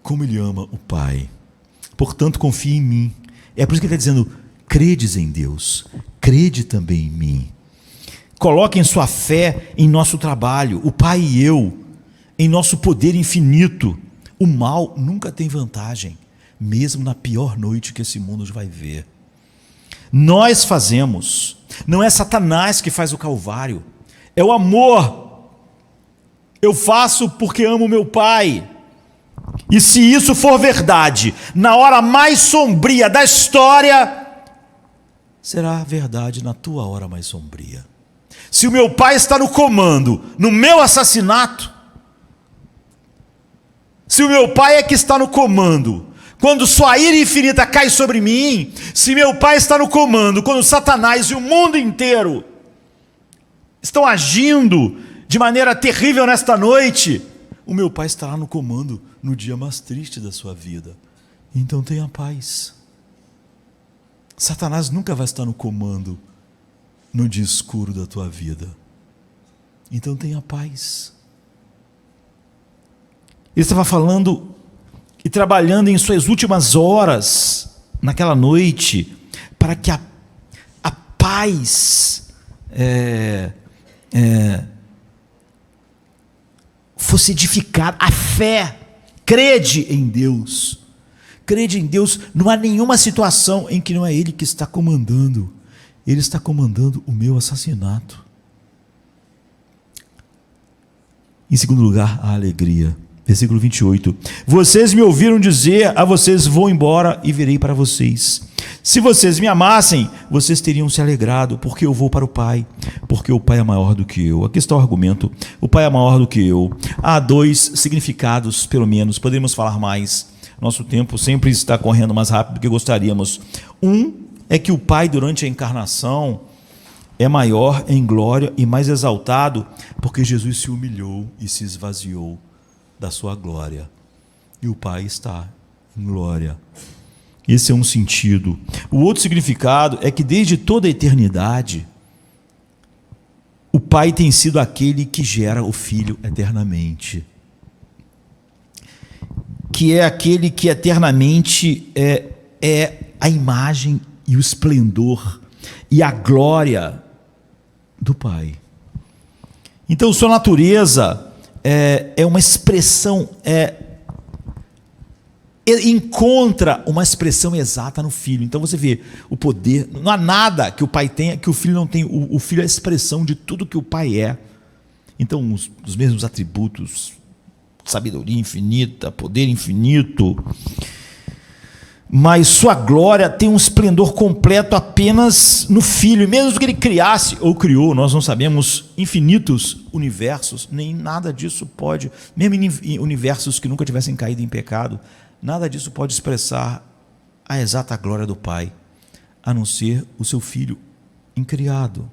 como ele ama o Pai. Portanto, confie em mim, É por isso que ele está dizendo: credes em Deus, crede também em mim. Coloquem sua fé em nosso trabalho, o Pai e eu, em nosso poder infinito. O mal nunca tem vantagem, mesmo na pior noite que esse mundo vai ver. Nós fazemos, não é Satanás que faz o Calvário, é o amor. Eu faço porque amo meu Pai. E se isso for verdade, na hora mais sombria da história, será verdade na tua hora mais sombria. Se o meu Pai está no comando, no meu assassinato, se o meu Pai é que está no comando, quando sua ira infinita cai sobre mim, se meu Pai está no comando, quando Satanás e o mundo inteiro estão agindo de maneira terrível nesta noite, o meu Pai estará no comando no dia mais triste da sua vida. Então tenha paz. Satanás nunca vai estar no comando no dia escuro da tua vida. Então tenha paz. Ele estava falando e trabalhando em suas últimas horas naquela noite para que a paz fosse edificada, a fé. Crede em Deus. Crede em Deus. Não há nenhuma situação em que não é Ele que está comandando. Ele está comandando o meu assassinato. Em segundo lugar, a alegria. Versículo 28. Vocês me ouviram dizer: a vocês vou embora e virei para vocês. Se vocês me amassem, vocês teriam se alegrado, porque eu vou para o Pai, porque o Pai é maior do que eu. Aqui está o argumento: o Pai é maior do que eu. Há dois significados, pelo menos, poderíamos falar mais. Nosso tempo sempre está correndo mais rápido do que gostaríamos. Um é que o Pai, durante a encarnação, é maior em glória e mais exaltado, porque Jesus se humilhou e se esvaziou da sua glória. E o Pai está em glória. Esse é um sentido. O outro significado é que desde toda a eternidade, o Pai tem sido aquele que gera o Filho eternamente. Que é aquele que eternamente é a imagem e o esplendor e a glória do Pai. Então, sua natureza é uma expressão, encontra uma expressão exata no Filho. Então você vê o poder, não há nada que o Pai tenha que o Filho não tem. O Filho é a expressão de tudo que o Pai é. Então os mesmos atributos, sabedoria infinita, poder infinito, mas sua glória tem um esplendor completo apenas no Filho. E mesmo que ele criasse ou criou, nós não sabemos, infinitos universos, nem nada disso pode, mesmo em universos que nunca tivessem caído em pecado, nada disso pode expressar a exata glória do Pai, a não ser o seu Filho incriado.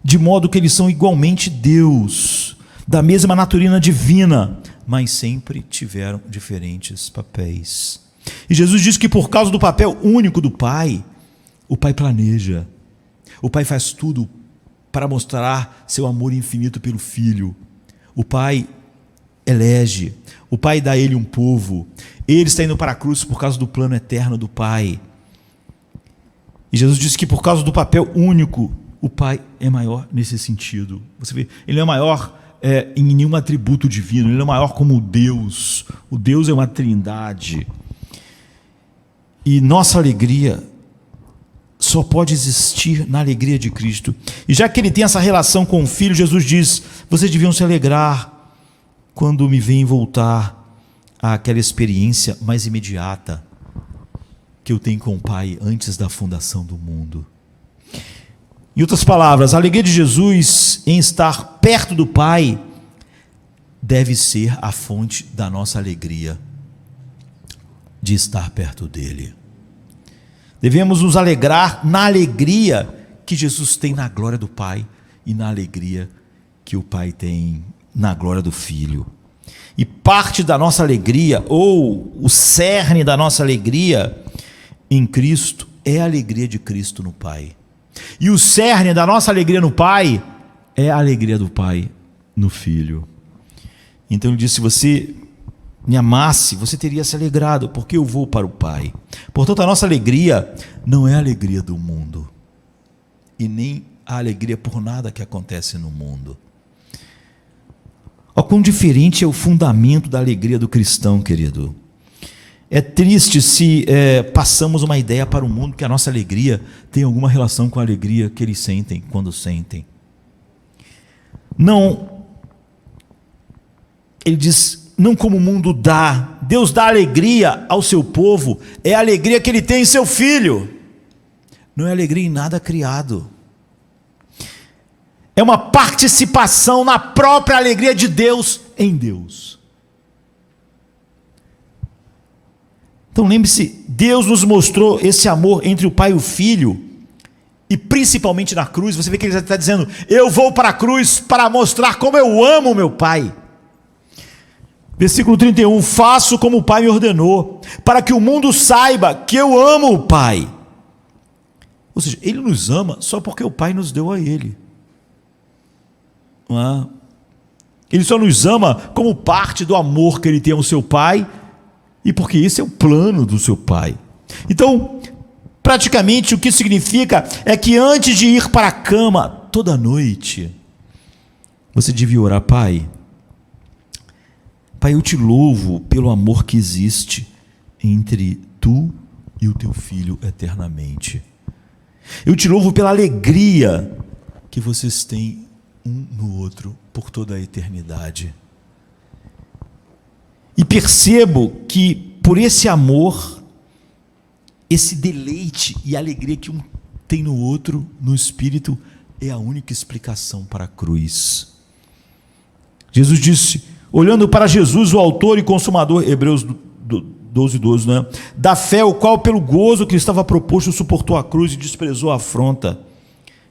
De modo que eles são igualmente Deus, da mesma natureza divina, mas sempre tiveram diferentes papéis. E Jesus diz que por causa do papel único do Pai, o Pai planeja, o Pai faz tudo para mostrar seu amor infinito pelo Filho. O Pai elege, o Pai dá a ele um povo, ele está indo para a cruz por causa do plano eterno do Pai. E Jesus disse que por causa do papel único, o Pai é maior nesse sentido. Você vê, ele não é maior em nenhum atributo divino, ele não é maior como Deus. O Deus é uma trindade. E nossa alegria só pode existir na alegria de Cristo. E já que ele tem essa relação com o Filho, Jesus diz: vocês deviam se alegrar quando me veem voltar àquela experiência mais imediata que eu tenho com o Pai antes da fundação do mundo. Em outras palavras, a alegria de Jesus em estar perto do Pai deve ser a fonte da nossa alegria de estar perto dele. Devemos nos alegrar na alegria que Jesus tem na glória do Pai e na alegria que o Pai tem na glória do Filho. E parte da nossa alegria, ou o cerne da nossa alegria em Cristo, é a alegria de Cristo no Pai. E o cerne da nossa alegria no Pai é a alegria do Pai no Filho. Então ele disse: se você me amasse, você teria se alegrado, porque eu vou para o Pai. Portanto, a nossa alegria não é a alegria do mundo, e nem a alegria por nada que acontece no mundo. Olha quão diferente é o fundamento da alegria do cristão, querido. É triste se passamos uma ideia para o mundo que a nossa alegria tem alguma relação com a alegria que eles sentem quando sentem. Não, ele diz, não como o mundo dá. Deus dá alegria ao seu povo, é a alegria que ele tem em seu Filho. Não é alegria em nada criado. É uma participação na própria alegria de Deus em Deus. Então lembre-se, Deus nos mostrou esse amor entre o Pai e o Filho, e principalmente na cruz. Você vê que ele está dizendo, eu vou para a cruz para mostrar como eu amo meu Pai. Versículo 31, faço como o Pai me ordenou, para que o mundo saiba que eu amo o Pai. Ou seja, ele nos ama só porque o Pai nos deu a ele. Não é? Ele só nos ama como parte do amor que ele tem ao seu Pai, e porque esse é o plano do seu Pai. Então, praticamente o que significa é que antes de ir para a cama toda noite, você devia orar, Pai, eu te louvo pelo amor que existe entre tu e o teu Filho eternamente. Eu te louvo pela alegria que vocês têm um no outro por toda a eternidade. E percebo que por esse amor, esse deleite e alegria que um tem no outro, no Espírito, é a única explicação para a cruz. Jesus disse, olhando para Jesus, o autor e consumador, Hebreus 12:12, né? Da fé, o qual pelo gozo que lhe estava proposto suportou a cruz e desprezou a afronta,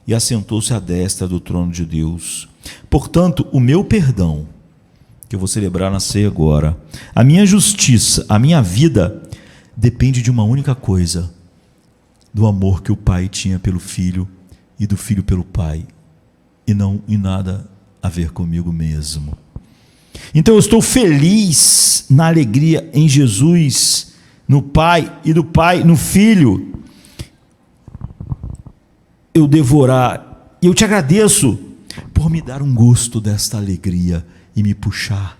e assentou-se à destra do trono de Deus. Portanto, o meu perdão, que eu vou celebrar na ceia agora, a minha justiça, a minha vida, depende de uma única coisa, do amor que o Pai tinha pelo Filho e do Filho pelo Pai, e não em nada a ver comigo mesmo. Então eu estou feliz na alegria em Jesus, no Pai, e do Pai no Filho. Eu devorar, e eu te agradeço por me dar um gosto desta alegria e me puxar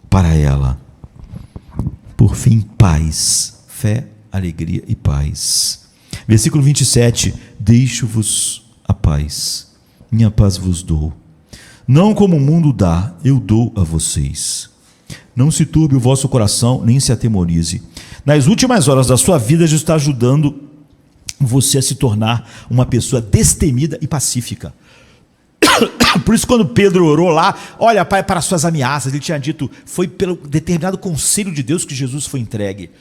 para ela. Por fim, paz, fé, alegria e paz. Versículo 27, deixo-vos a paz, minha paz vos dou. Não como o mundo dá, eu dou a vocês. Não se turbe o vosso coração, nem se atemorize. Nas últimas horas da sua vida, Jesus está ajudando você a se tornar uma pessoa destemida e pacífica. Por isso, quando Pedro orou lá, olha, Pai, para as suas ameaças, ele tinha dito, foi pelo determinado conselho de Deus que Jesus foi entregue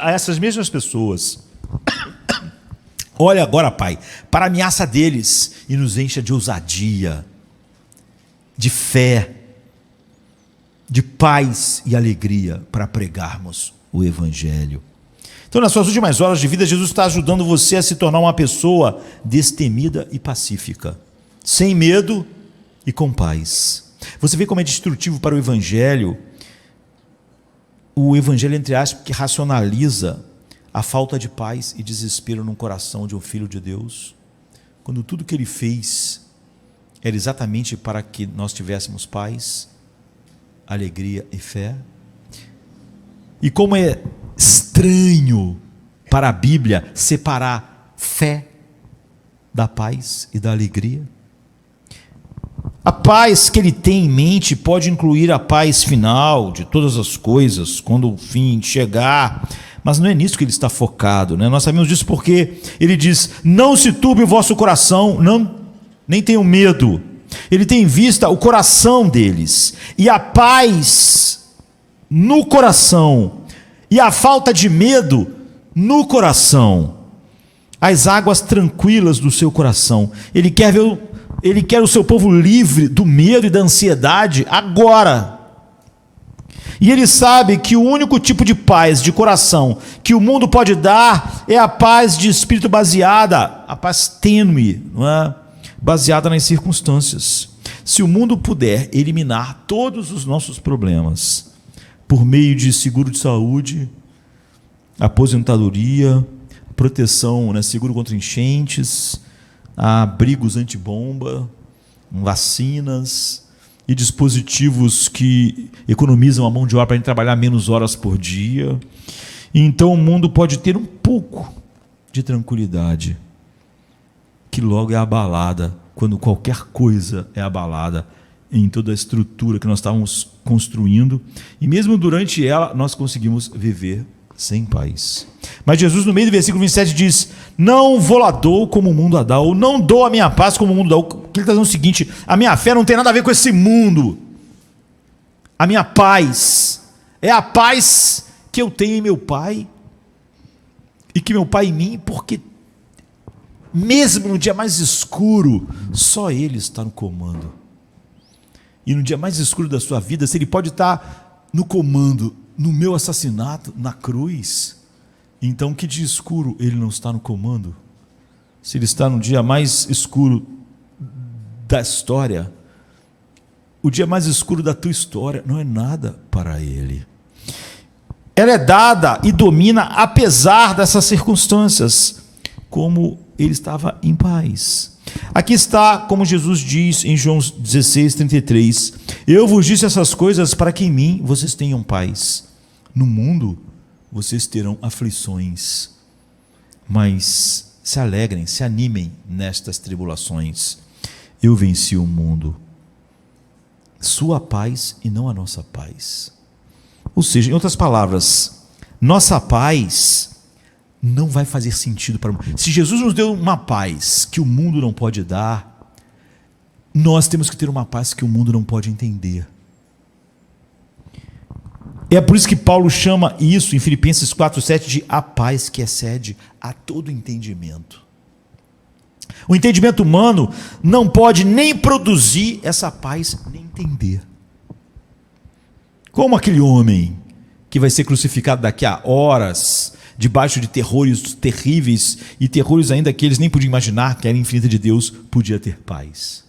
a essas mesmas pessoas. Olha agora, Pai, para a ameaça deles, e nos encha de ousadia, de fé, de paz e alegria para pregarmos o Evangelho. Então, nas suas últimas horas de vida, Jesus está ajudando você a se tornar uma pessoa destemida e pacífica, sem medo e com paz. Você vê como é destrutivo para o Evangelho, entre aspas, que racionaliza a falta de paz e desespero no coração de um filho de Deus, quando tudo que ele fez era exatamente para que nós tivéssemos paz, alegria e fé. E como é estranho para a Bíblia separar fé da paz e da alegria. A paz que ele tem em mente pode incluir a paz final de todas as coisas, quando o fim chegar, mas não é nisso que ele está focado, né? Nós sabemos disso porque ele diz, não se turbe o vosso coração, nem tenham medo. Ele tem em vista o coração deles, e a paz no coração, e a falta de medo no coração, as águas tranquilas do seu coração. Ele quer o seu povo livre do medo e da ansiedade agora. E ele sabe que o único tipo de paz de coração que o mundo pode dar é a paz de espírito baseada, a paz tênue, não é? Baseada nas circunstâncias. Se o mundo puder eliminar todos os nossos problemas por meio de seguro de saúde, aposentadoria, proteção, né, seguro contra enchentes, abrigos antibomba, vacinas e dispositivos que economizam a mão de obra para a gente trabalhar menos horas por dia, então o mundo pode ter um pouco de tranquilidade, que logo é abalada quando qualquer coisa é abalada em toda a estrutura que nós estávamos construindo, e mesmo durante ela nós conseguimos viver sem paz. Mas Jesus, no meio do versículo 27, diz: não vou lá dou como o mundo a dá, ou não dou a minha paz como o mundo dá. Ele está dizendo o seguinte: a minha fé não tem nada a ver com esse mundo. A minha paz é a paz que eu tenho em meu Pai, e que meu Pai em mim, porque mesmo no dia mais escuro, só Ele está no comando. E no dia mais escuro da sua vida, se Ele pode estar no comando no meu assassinato, na cruz, então que dia escuro Ele não está no comando? Se Ele está no dia mais escuro da história, o dia mais escuro da tua história não é nada para Ele. Ela é dada e domina apesar dessas circunstâncias, como Ele estava em paz. Aqui está, como Jesus diz em João 16:33, eu vos disse essas coisas para que em mim vocês tenham paz. No mundo vocês terão aflições, mas se alegrem, se animem nestas tribulações. Eu venci o mundo. Sua paz e não a nossa paz. Ou seja, em outras palavras, nossa paz não vai fazer sentido para o mundo. Se Jesus nos deu uma paz que o mundo não pode dar, nós temos que ter uma paz que o mundo não pode entender. É por isso que Paulo chama isso em Filipenses 4:7 de a paz que excede a todo entendimento. O entendimento humano não pode nem produzir essa paz, nem entender. Como aquele homem que vai ser crucificado daqui a horas, debaixo de terrores terríveis, e terrores ainda que eles nem podiam imaginar, que era infinita de Deus, podia ter paz.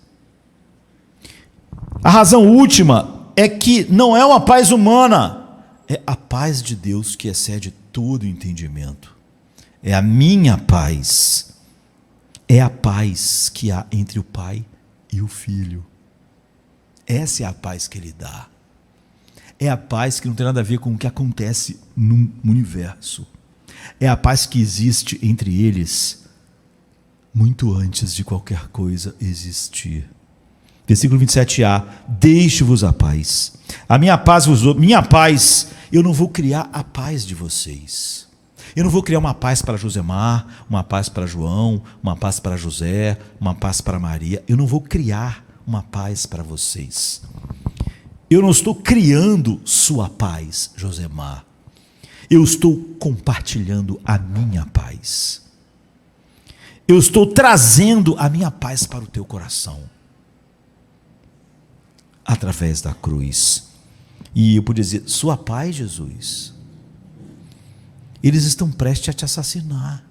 A razão última é que não é uma paz humana, é a paz de Deus que excede todo entendimento. É a minha paz, é a paz que há entre o Pai e o Filho. Essa é a paz que Ele dá. É a paz que não tem nada a ver com o que acontece no universo. É a paz que existe entre eles muito antes de qualquer coisa existir. Versículo 27a: deixo-vos a paz. A minha paz vos dou. Minha paz, eu não vou criar a paz de vocês. Eu não vou criar uma paz para Josemar, uma paz para João, uma paz para José, uma paz para Maria. Eu não vou criar uma paz para vocês. Eu não estou criando sua paz, Josemar. Eu estou compartilhando a minha paz. Eu estou trazendo a minha paz para o teu coração, através da cruz. E eu podia dizer: sua paz, Jesus, eles estão prestes a te assassinar.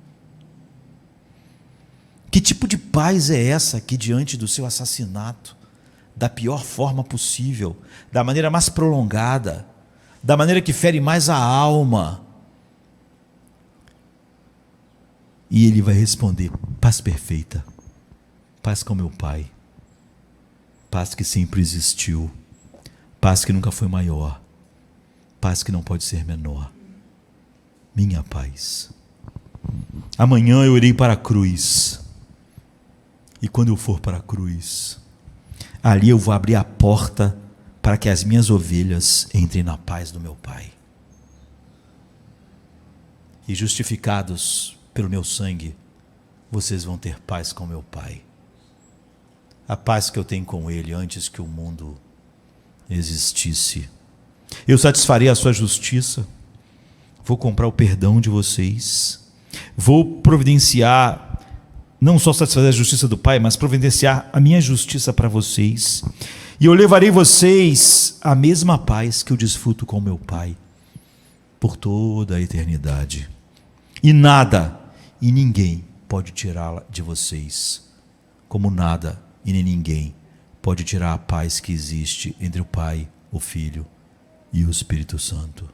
Que tipo de paz é essa que diante do seu assassinato, da pior forma possível, da maneira mais prolongada, da maneira que fere mais a alma? E ele vai responder: paz perfeita, paz com meu Pai, paz que sempre existiu, paz que nunca foi maior, paz que não pode ser menor, minha paz. Amanhã eu irei para a cruz, e quando eu for para a cruz, ali eu vou abrir a porta para que as minhas ovelhas entrem na paz do meu Pai. E justificados pelo meu sangue, vocês vão ter paz com meu Pai. A paz que eu tenho com Ele antes que o mundo existisse. Eu satisfarei a sua justiça, vou comprar o perdão de vocês, vou providenciar, não só satisfazer a justiça do Pai, mas providenciar a minha justiça para vocês. E eu levarei vocês a mesma paz que eu desfruto com meu Pai por toda a eternidade. E nada e ninguém pode tirá-la de vocês, como nada e nem ninguém pode tirar a paz que existe entre o Pai, o Filho e o Espírito Santo.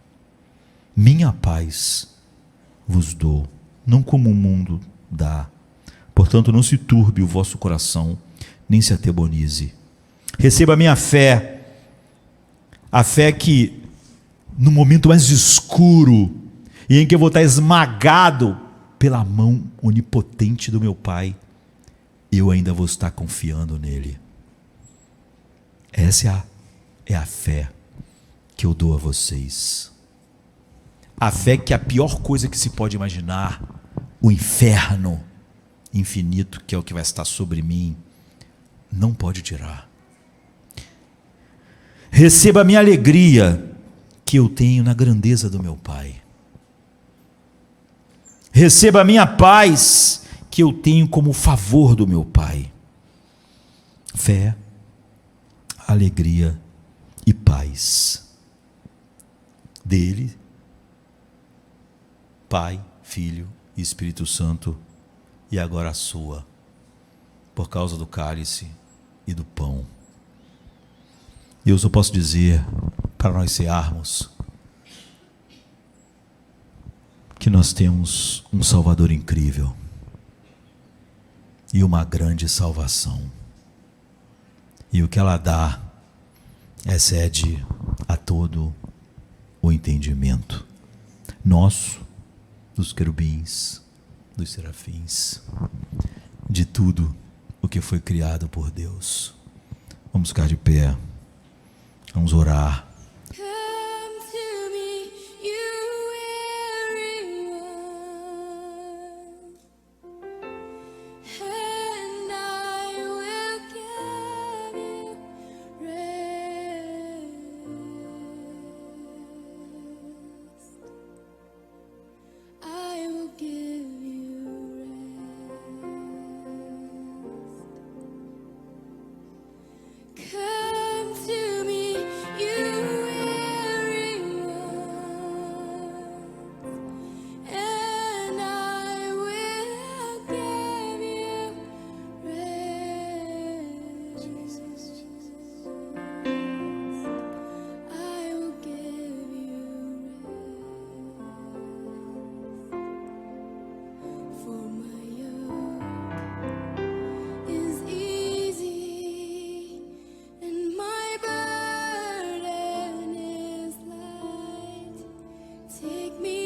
Minha paz vos dou, não como o mundo dá. Portanto, não se turbe o vosso coração, nem se atebonize. Receba a minha fé, a fé que no momento mais escuro, e em que eu vou estar esmagado pela mão onipotente do meu Pai, eu ainda vou estar confiando nele. Essa é a fé que eu dou a vocês. A fé que é a pior coisa que se pode imaginar, o inferno infinito, que é o que vai estar sobre mim, não pode tirar. Receba a minha alegria que eu tenho na grandeza do meu Pai. Receba a minha paz que eu tenho como favor do meu Pai. Fé, alegria e paz dele, Pai, Filho e Espírito Santo, e agora a sua, por causa do cálice e do pão. Eu só posso dizer, para nós cearmos, que nós temos um Salvador incrível e uma grande salvação. E o que ela dá excede a todo o entendimento nosso, dos querubins, dos serafins, de tudo o que foi criado por Deus. Vamos ficar de pé, vamos orar. Take me